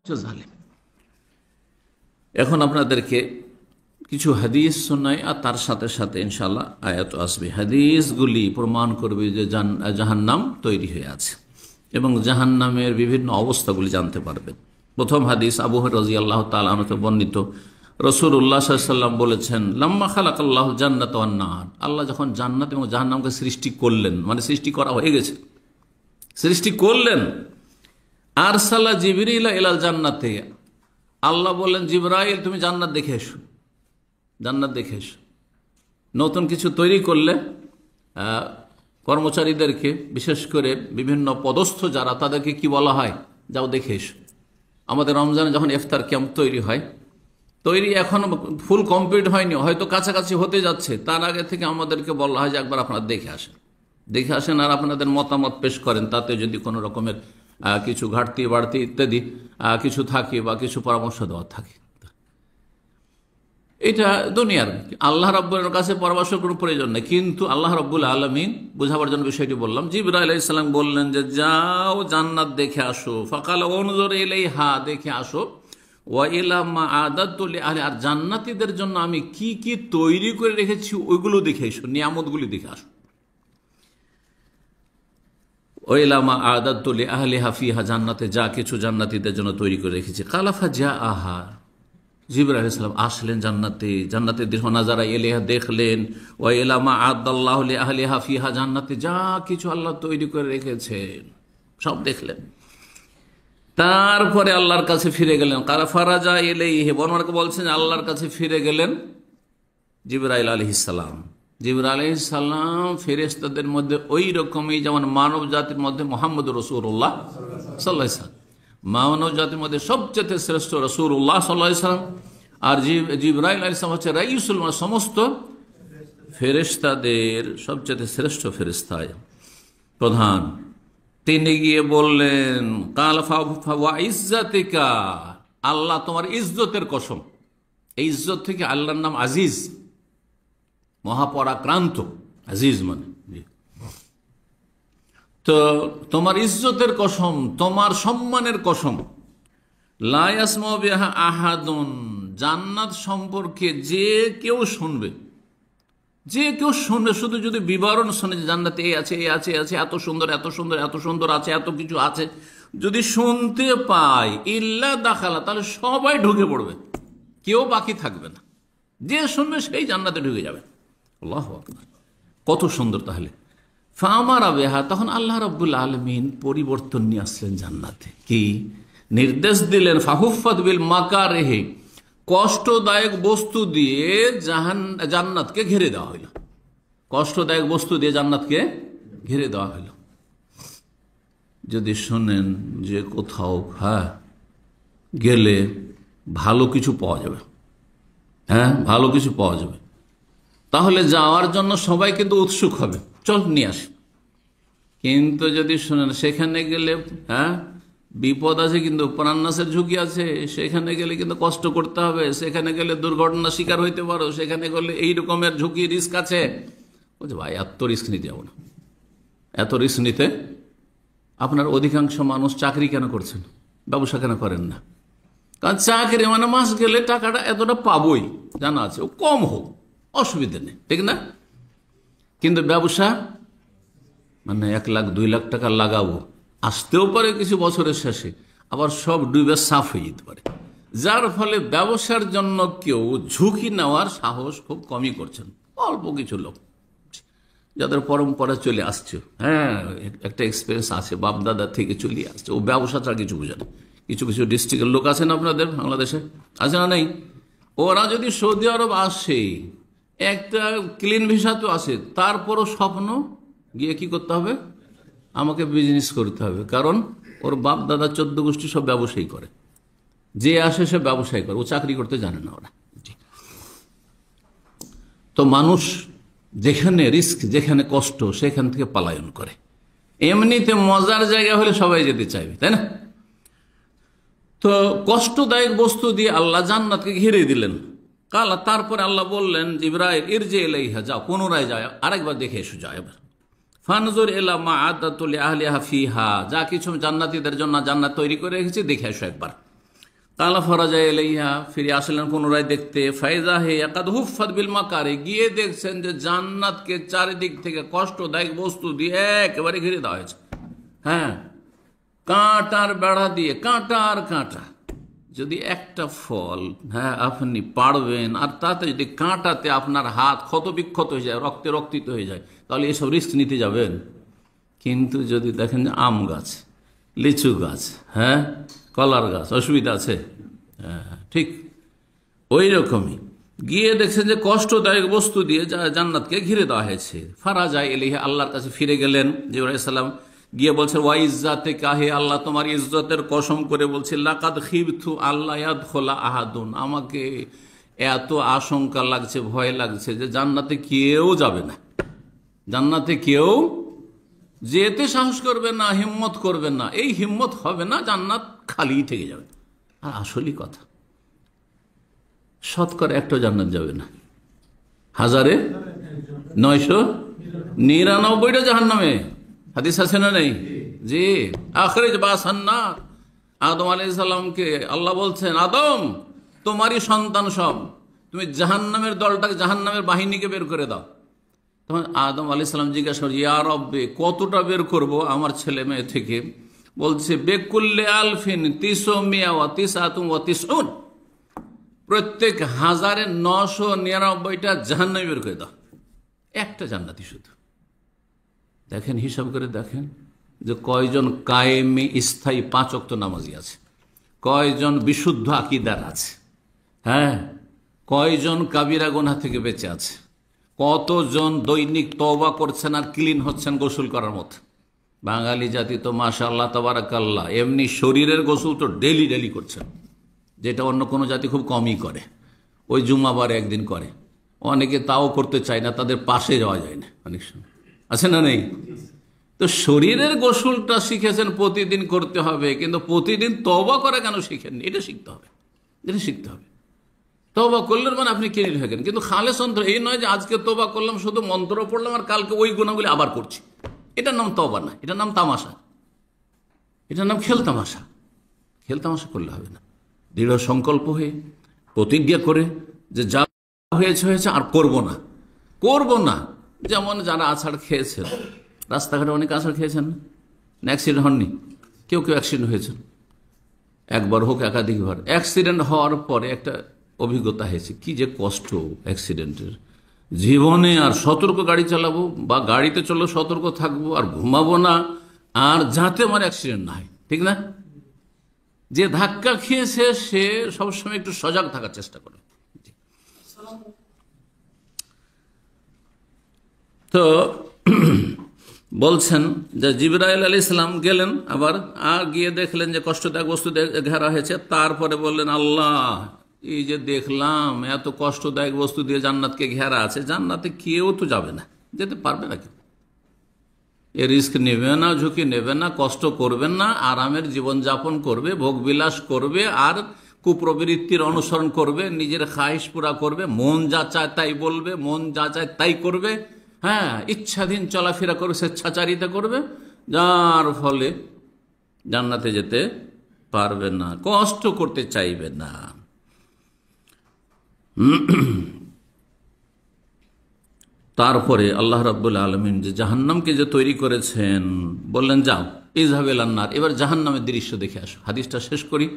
জালেম। এখন আপনাদেরকে কিছু হাদিস শোনাই আর তার সাথে সাথে ইনশাআল্লাহ আয়াত আসবে। হাদিসগুলি প্রমাণ করবে যে জাহান্নাম তৈরি হয়ে আছে এবং জাহান্নামের বিভিন্ন অবস্থাগুলি জানতে পারবেন। প্রথম হাদিস আবু হুরায়রা রাদিয়াল্লাহু তাআলা আনহু থেকে বর্ণিত, রাসূলুল্লাহ সাল্লাল্লাহু আলাইহি ওয়াসাল্লাম বলেছেন, লাম্মা খালাকাল্লাহুল জান্নাতা ওয়ান নার, আল্লাহ যখন জান্নাত এবং জাহান্নামকে সৃষ্টি করলেন, মানে সৃষ্টি করা হয়ে গেছে, সৃষ্টি করলেন, আরসালা জিবরিল ইলাল জান্নাতে, আল্লাহ বললেন জিবরাইল তুমি জান্নাত দেখে এসো, জান্নাত দেখে এসো। নতুন কিছু তৈরি করলে কর্মচারীদেরকে, বিশেষ করে বিভিন্ন পদস্থ যারা, তাদেরকে কি বলা হয়, যাও দেখে এসো। আমাদের রমজানে যখন ইফতার ক্যাম্প তৈরি হয়, তৈরি এখনো ফুল কমপ্লিট হয়নি, হয়তো কাছাকাছি হতে যাচ্ছে, তার আগে থেকে আমাদেরকে বলা হয় যে একবার আপনারা দেখে আসেন, দেখে আসেন আর আপনাদের মতামত পেশ করেন। তাতে যদি কোনো রকমের কিছু ঘাটতি বাড়তি ইত্যাদি কিছু থাকে বা কিছু পরামর্শ দেওয়া থাকে, এটা দুনিয়ার। আল্লাহ রাব্বুল কাছে পরামর্শ কোনো প্রয়োজন নেই, কিন্তু আল্লাহ রাব্বুল আলামিন বোঝাবার জন্য বিষয়টি বললাম। জিবরাইল আলাইহিস সালাম বললেন যে যাও জান্নাত দেখে আসো। ফাকাল উনজুর ইলাইহা, দেখে আসো। ওয়া ইলা মা আদাতু লিআহলি, আর জান্নাতীদের জন্য আমি কি কি তৈরি করে রেখেছি ওইগুলো দেখে এসো, নিয়ামতগুলি দেখে আসো। ওয়াইলামা আদাতু লিআহলিহা ফিহা, জান্নাতে যা কিছু জান্নাতীদের জন্য তৈরি করে রেখেছি। কালাফা যা আহা, জিবরাইল আলাইহিস সালাম আসলেন জান্নাতে, জান্নাতের দিকে নাজারা ইলাইহা, দেখলেন। ওয়াইলামা আদাল্লাহু লিআহলিহা ফিহা, জান্নাতে যা কিছু আল্লাহ তৈরি করে রেখেছেন সব দেখলেন। তারপরে আল্লাহর কাছে ফিরে গেলেন। কালা ফারাজা ইলাইহি, বর্ণনাকে বলছেন আল্লাহর কাছে ফিরে গেলেন জিবরাইল আলাইহিস সালাম। জিবরাইল আলাইহিস সালাম ফেরেশতাদের মধ্যে ওই রকমই, যেমন মানব জাতির মধ্যে মুহাম্মদুর রাসূলুল্লাহ সাল্লাল্লাহু আলাইহি ওয়াসাল্লাম, মানব জাতির মধ্যে সবচেয়ে শ্রেষ্ঠ রাসূলুল্লাহ সাল্লাল্লাহু আলাইহি ওয়াসাল্লাম। আর জিবরাইল আলাইহিস সালাম হচ্ছে রাইসুল, সমস্ত ফেরেশতাদের সবচেয়ে শ্রেষ্ঠ ফেরেশতা, প্রধান। তিনি গিয়ে বললেন, কাল ওয়া ইজ্জাতিকা, আল্লাহ তোমার ইজ্জতের কসম। এই ইজ্জত থেকে আল্লাহর নাম আজিজ, মহাপরাক্রান্ত, আজিজ মানে। তো তোমার ইজ্জতের কসম, তোমার সম্মানের কসম। লা ইয়াসমাউ বিহা আহাদুন, জান্নাত সম্পর্কে যে কেউ শুনবে, যে কেউ শুনবে, শুধু যদি বিবরণ শুনে যে জান্নাতে এই আছে, এই আছে, এই আছে, এত সুন্দর, এত সুন্দর, এত সুন্দর আছে, এত কিছু আছে, যদি শুনতে পায়, ইল্লা দাখালা, তাহলে সবাই ঢুকে পড়বে, কেউ বাকি থাকবে না। যে শুনবে সেই জান্নাতে ঢুকে যাবে। আল্লাহু আকবার, কত সুন্দর। তাহলে ফামারা বিহা, তখন আল্লাহ রাব্বুল আলামিন পরিবর্তন নিয়ে আসলেন জান্নাতে। কি নির্দেশ দিলেন? ফাহুফাত বিল মাকারিহি, কষ্টদায়ক বস্তু দিয়ে জান্নাতকে ঘিরে দেওয়া হইল। কষ্টদায়ক বস্তু দিয়ে জান্নাতকে ঘিরে দেওয়া হইল। যদি শোনেন যে কোথাও গেলে ভালো কিছু পাওয়া যাবে, ভালো কিছু পাওয়া যাবে, তাহলে যাওয়ার জন্য সবাই কিন্তু উৎসুক হবে, চল নিয়ে আসি। কিন্তু যদি শোনেন সেখানে গেলে বিপদ আছে, কিন্তু প্রাণনাশের ঝুঁকি আছে, সেখানে গেলে কিন্তু কষ্ট করতে হবে, সেখানে গেলে দুর্ঘটনার শিকার হইতে পারো, সেখানে গেলে এই রকমের ঝুঁকি, রিস্ক আছে, বলছে ভাই এত রিস্ক নিতে যাবো না। এত রিস্ক নিতে, আপনার অধিকাংশ মানুষ চাকরি কেন করছেন, ব্যবসা কেন করেন না? কারণ চাকরি মানে মাস গেলে টাকাটা এতটা পাবোই, জানা আছে, ও কম হোক অসুবিধা নেই, ঠিক না? কিন্তু ব্যবসা মানে 1 লাখ 2 লাখ টাকা লাগাবো, আসতেও পারে কিছু বছরের শেষে, আবার সব ডুবে সাফ হয়ে যেতে পারে। যার ফলে ব্যবসার জন্য কেউ ঝুঁকি নেওয়ার সাহস খুব কমই করছেন, অল্প কিছু লোক যাদের পরম্পরা চলে আসছে, একটা এক্সপিরিয়েন্স আছে, বাপদাদা থেকে চলে আসছে, ও ব্যবসা ছাড়া কিছু বুঝে না। কিছু কিছু ডিস্ট্রিক্টের লোক আছেন আপনাদের বাংলাদেশে, আছে না? নেই? ওরা যদি সৌদি আরব আসে, একটা ক্লিন ভিসা তো আছে, তারপরও স্বপ্ন গিয়ে কি করতে হবে, আমাকে বিজনেস করতে হবে। কারণ ওর বাপ দাদা 14 গোষ্ঠী সব ব্যবসায়ী করে, যে আসে সে ব্যবসায়ী করে, ও চাকরি করতে জানে না ওরা। তো মানুষ যেখানে রিস্ক, যেখানে কষ্ট, সেখান থেকে পলায়ন করে। এমনিতে মজার জায়গা হলে সবাই যেতে চাইবে, তাই না? তো কষ্টদায়ক বস্তু দিয়ে আল্লাহ জান্নাতকে ঘিরে দিলেন। কালা, তারপরে আল্লাহ বললেন জিবরাইল ইরজি ইলাইহা, যাও, পুনরায় যায়, আরেকবার দেখে এসো, যাও এবার। ফানজুর ইলা মা আদাতু লিআহলিহা ফিহা, যা কিছু জান্নাতীদের জন্য জান্নাত তৈরি করে রেখেছে দেখে এসো একবার। কালা ফরাজা এলাইহা, ফিরে আসলেন পুনরায় দেখতে। ফাইজা হে একাদ হুফাত বিল মাকারে, গিয়ে দেখছেন যে জান্নাতকে চারিদিক থেকে কষ্টদায়ক বস্তু দিয়ে একেবারে ঘিরে দেওয়া হয়েছে। হ্যাঁ, কাঁটার বেড়া দিয়ে, কাঁটার কাঁটা। যদি একটা ফল আপনি পাড়বেন আর তাতে যদি কাঁটাতে আপনার হাত ক্ষত বিক্ষত হয়ে যায়, রক্তে রক্তিত হয়ে যায়, তাহলে এসব রিস্ক নিতে যাবেন? কিন্তু যদি দেখেন যে আম গাছ, লিচু গাছ, কলার গাছ, অসুবিধা আছে? ঠিক ওই রকমই গিয়ে দেখছেন যে কষ্টদায়ক বস্তু দিয়ে জান্নাতকে ঘিরে দেওয়া হয়েছে। ফারাজা এলিহে, আল্লাহর কাছে ফিরে গেলেন জিবরাইল আলাইহিস সালাম, গিয়ে বলছে ওয়া ইজ্জাতে কাহে, আল্লাহ তোমার ইজ্জতের কসম করে বলছে, লাকাদ খিবতু আল্লাহ ইয়াদখুলা আহাদুন, আমাকে এত আশঙ্কা লাগছে, ভয় লাগছে যে জান্নাতে কেউ যাবে না, জান্নাতে কেউ যেতে সাহস করবে না, হিম্মত করবে না। এই হিম্মত হবে না, জান্নাত খালি থেকে যাবে। আর আসলই কথা, শতকরা একটা জান্নাত যাবে না, 1999টা জাহান্নামে। হাদিস আছে না নেই? জি, আখরিজ বাসান্নার। আদম আলাইহিস সালামকে আল্লাহ বলছেন, আদম তোমারই সন্তান সব, তুমি জাহান্নামের দলটাকে, জাহান্নামের বাহিনীকে বের করে দাও। তখন আদম আলাইহিস সালাম জিজ্ঞাসা করেন, ইয়া রব্বে, কতটা বের করব আমার ছেলে মেয়ে থেকে? বলছে বেকুল্লে আলফিন তিসমিয়া ওয়া তিসআতুন ওয়া তিসউন, প্রত্যেক 1999টা জাহান্নামে বের করে দাও, একটা জান্নাতি শুধু। দেখেন, হিসাব করে দেখেন যে কয়জন কায়েমে স্থায়ী 5 ওয়াক্ত নামাজি আছে, কয়জন বিশুদ্ধ আকীদার আছে, কয়জন কাবিরা গুনাহ থেকে বেঁচে আছে, কতজন দৈনিক তওবা করছেন আর ক্লিন হচ্ছেন গোসল করার মতো। বাঙালি জাতি তো মাশাআল্লাহ তাবারাকাল্লাহ, এমনি শরীরের গোসল তো ডেলি ডেলি করছেন, যেটা অন্য কোনো জাতি খুব কমই করে, ওই জুম্মাবারে একদিন করে। অনেকে তাও করতে চায় না, তাদের পাশে যাওয়া যায় না অনেক সময়, আছে না নেই? তো শরীরের গোসলটা শিখেছেন প্রতিদিন করতে হবে, কিন্তু প্রতিদিন তওবা করা কেন শিখেননি? এটা শিখতে হবে, এটা শিখতে হবে। তওবা করলেন মানে আপনি কিনে থাকেন, কিন্তু খালেস অন্তর। এই নয় যে আজকে তওবা করলাম, শুধু মন্ত্র পড়লাম আর কালকে ওই গুণাগুলি আবার করছি। এটার নাম তওবা না, এটার নাম তামাশা, এটার নাম খেলতামাশা। খেলতামাশা করলে হবে না। দৃঢ় সংকল্প হয়ে প্রতিজ্ঞা করে যে যা হয়েছে হয়েছে, আর করব না, করব না। যেমন যারা আছাড় খেয়েছেন, রাস্তাঘাটে অনেক আছাড় খেয়েছেন না, অ্যাক্সিডেন্ট হননি? কেউ কেউ অ্যাক্সিডেন্ট হয়েছেন, একবার হোক একাধিকবার। অ্যাক্সিডেন্ট হওয়ার পরে একটা অভিজ্ঞতা হয়েছে, কি যে কষ্ট অ্যাক্সিডেন্টের। জীবনে আর সতর্ক গাড়ি চালাবো, বা গাড়িতে চলো সতর্ক থাকবো, আর ঘুমাবো না, আর যাতে আমার অ্যাক্সিডেন্ট না হয়, ঠিক না? যে ধাক্কা খেয়েছে সে সবসময় একটু সজাগ থাকার চেষ্টা করে। তো বলছেন যে জিবরাইল আলাইহিস সালাম গেলেন আবার, আর গিয়ে দেখলেন যে কষ্টদায়ক বস্তু ঘেরা হয়েছে। তারপরে বললেন, আল্লাহ, এই যে দেখলাম এত কষ্টদায়ক বস্তু দিয়ে জান্নাতকে ঘেরা আছে, জান্নাতে কেউ তো যাবে না, যেতে পারবে না কেউ। এ রিস্ক নেবে না, ঝুঁকি নেবে না, কষ্ট করবেন না, আরামের জীবনযাপন করবে, ভোগবিলাস করবে, আর কুপ্রবৃত্তির অনুসরণ করবে, নিজের খাহিশ পুরা করবে, মন যা চায় তাই বলবে, মন যা চায় তাই করবে, ইচ্ছাধীন চলাফেরা করবে, স্বেচ্ছাচারিতা করবে, যার ফলে জান্নাতে যেতে পারবে না, কষ্ট করতে চাইবে না। তারপরে আল্লাহ রাব্বুল আলামিন যে জাহান্নামকে যে তৈরি করেছেন, বললেন যাও ইযহাব ইলান নার, এবার জাহান্নামের দৃশ্য দেখে আসো। হাদিসটা শেষ করি,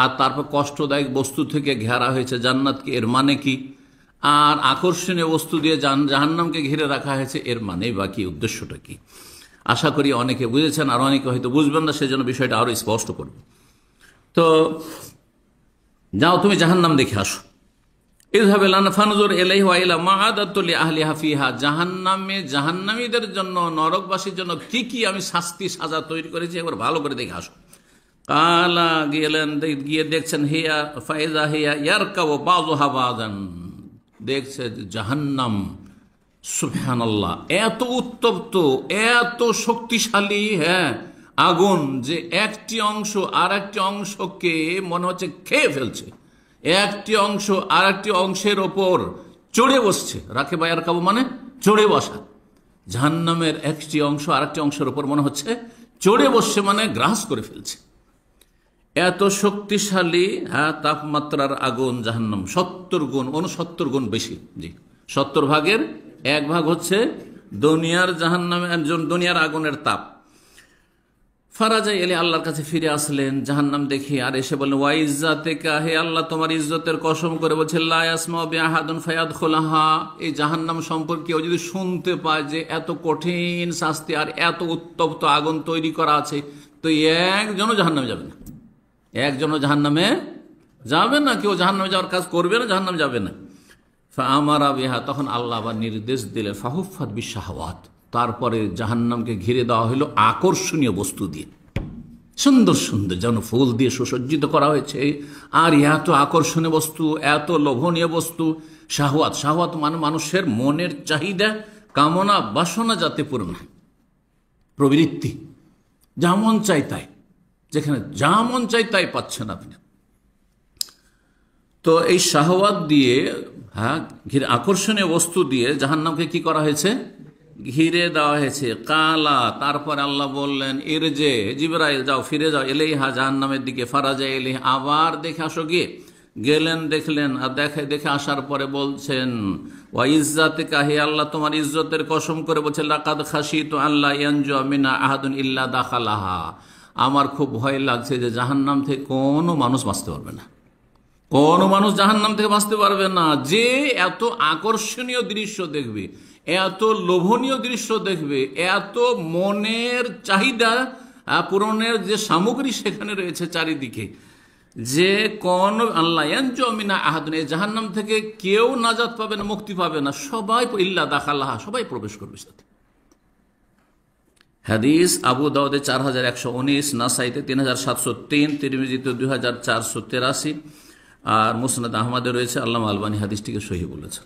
আর তারপর কষ্টদায়ক বস্তু থেকে ঘেরা হয়েছে জান্নাতকে, এর মানে কি? আর আকর্ষণীয় বস্তু দিয়ে জাহান্নামকে ঘিরে রাখা হয়েছে, এর মানে বা কি, উদ্দেশ্যটা কি? আশা করি অনেকে বুঝেছেন, আর অনেকে হয়তো বুঝবেন না, সেজন্য বিষয়টা আরো স্পষ্ট করব। তো যাও তুমি জাহান্নাম দেখে আসো। জাহান্নামে জাহান্নামীদের জন্য, নরকবাসীর জন্য কি কি আমি শাস্তি সাজা তৈরি করেছি, একবার ভালো করে দেখে আসো। কালা গেলেন, গিয়ে দেখছেন হিয়া ফাইজা হিয়া ইয়ারকাবু বাযুহা বাযান, দেখছে জাহান্নাম, সুবহানাল্লাহ, এত উত্তপ্ত, এত শক্তিশালী আগুন যে একটি অংশ আর একটি অংশকে মনে হচ্ছে খেয়ে ফেলছে, একটি অংশ আর একটি অংশের ওপর চড়ে বসছে। রাখে বা ইয়ারকাবু মানে চড়ে বসা। জাহান্নামের একটি অংশ আর একটি অংশের ওপর মনে হচ্ছে চড়ে বসছে, মানে গ্রাস করে ফেলছে। এত শক্তিশালী তাপমাত্রার আগুন জাহান্নাম, 70 গুণ 69 গুণ বেশি। জি, 70 ভাগের 1 ভাগ হচ্ছে দুনিয়ার জাহান্নামে, দুনিয়ার আগুনের তাপ। ফারাজা এলে আল্লাহর কাছে ফিরে আসলেন জাহান্নাম দেখে, আর এসে বললেন ওয়া ইজ্জাতিকা, হে আল্লাহ তোমার ইজ্জতের কসম করে বলছে লা ইয়াসমাউ বিআহাদুন ফায়াদখুলাহা, এই জাহান্নাম সম্পর্কে কেউ যদি শুনতে পায় যে এত কঠিন শাস্তি আর এত উত্তপ্ত আগুন তৈরি করা আছে, তো একজনও জাহান্নামে যাবে না, একজনও জাহান্নামে যাবে না, কেউ জাহান্নামে যাওয়ার কাজ করবে না, জাহান্নামে যাবে না। ফাআমারা বিহা, তখন আল্লাহ আবার নির্দেশ দিলেন ফাহুফাত বিশাহাওয়াত, তারপরে জাহান্নামকে ঘিরে দেওয়া হলো আকর্ষণীয় বস্তু দিয়ে, সুন্দর সুন্দর যেন ফুল দিয়ে সুসজ্জিত করা হয়েছে। আর এত আকর্ষণীয় বস্তু, এত লোভনীয় বস্তু, শাহওয়াত, শাহওয়াত মানে মানুষের মনের চাহিদা, কামনা বাসনা যাতে পূরণ হয়, প্রবৃত্তি, যা মন চাই তাই, যেখানে যা মন চাই তাই পাচ্ছেন আপনি। তো এই শাহওয়াত দিয়ে, ঘিরে আকর্ষণীয় বস্তু দিয়ে জাহান্নামকে কি করা হয়েছে, ঘিরে দেওয়া হয়েছে। কালা, তারপর আল্লাহ বললেন ইরজে, জিবরাইল যাও, ফিরে যাও, এলেইহা, জাহান্নামের দিকে। ফারাজা এলেই, আবার দেখে আসো গিয়ে। গেলেন, দেখলেন, আর দেখে আসার পরে বলছেন ওয়া ইজ্জাতিকা, হে আল্লাহ তোমার ইজ্জতের কসম করে বলছে লাকাদ খাশিতু আল্লা ইয়ানজু মিনা আহাদুন ইল্লা দাখালাহা, আমার খুব ভয় লাগছে যে জাহান্নাম থেকে কোনো মানুষ বাঁচতে পারবে না, কোনো মানুষ জাহান্নাম থেকে বাঁচতে পারবে না। যে এত আকর্ষণীয় দৃশ্য দেখবে, এত লোভনীয় দৃশ্য দেখবে, এত মনের চাহিদা পূরণের যে সামগ্রী সেখানে রয়েছে চারিদিকে, যে কোন আল্লাহ ইয়ানজু মিনা আহাদুন, এই জাহান্নাম থেকে কেউ নাজাত পাবে না, মুক্তি পাবে না, সবাই ইল্লা দাখালাহা, সবাই প্রবেশ করবে সাথে। হাদিস আবু দাউদে 4119, নাসাইতে 3703, তিরমিজিতে 2483, আর মুসনাদ আহমদে রয়েছে। আল্লামা আলবানী হাদিসটিকে সহিহ বলেছেন।